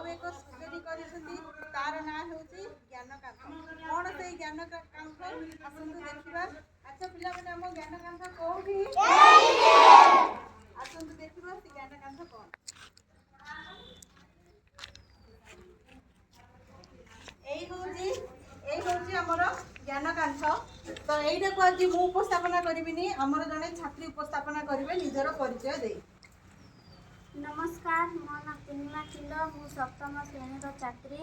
एक सृजनी करिसेंती तार ना होची ज्ञानकांथ कोन से ज्ञानकांथ आसंतु देखिबा। अच्छा पिला माने हम ज्ञानकांथ कोठी आसंतु देखिबा से ज्ञानकांथ कोन एई होची हमर ज्ञानकांथ। तो एइटा को आज मु उपस्थापना करिबिनी हमर जने छात्री उपस्थापना करिवे निजर परिचय दे। नमस्कार मो ना पूर्णिमा चिल मु सप्तम श्रेणी छात्री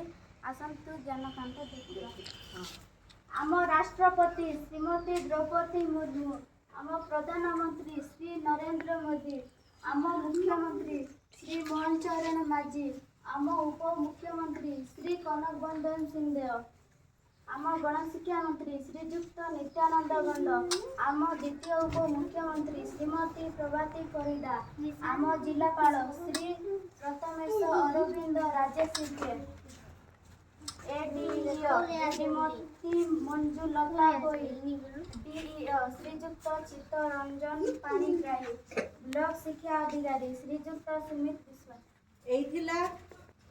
आसंतु ज्ञानकांथ देखिबा। आम राष्ट्रपति श्रीमती द्रौपदी मुर्मू, आम प्रधानमंत्री श्री नरेंद्र मोदी, आम मुख्यमंत्री श्री मोहन चरण माझी, आम उप मुख्यमंत्री श्री कनक बंधन सिंहदेव, आम गणशिक्षा मंत्री श्रीजुक्त नित्यानंद गंड, आम द्वितीय उप मुख्यमंत्री श्रीमती प्रभाती परिडा, आम जिलापाल श्री प्रथमेश अरविंद राजे सिंह, एडीओ श्रीमती मंजुलता गोई, डीईओ श्रीजुक्त चित्तरंजन पाणिग्राही, ब्लॉक शिक्षा अधिकारी श्रीजुक्त सुमित विश्वास।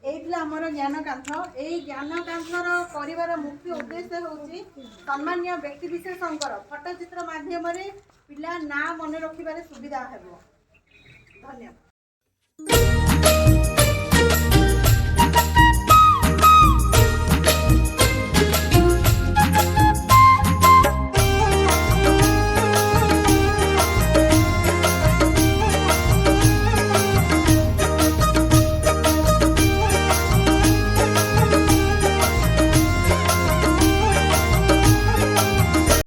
एइथिला हमर ज्ञानकांथ। एई ज्ञानकांथर परिवार मुख्य उद्देश्य होची सम्मान्य व्यक्ति विशेषकर फोटोचित्र माध्यम रे पिला ना मन रखिबारे सुविधा हेबो। धन्यवाद।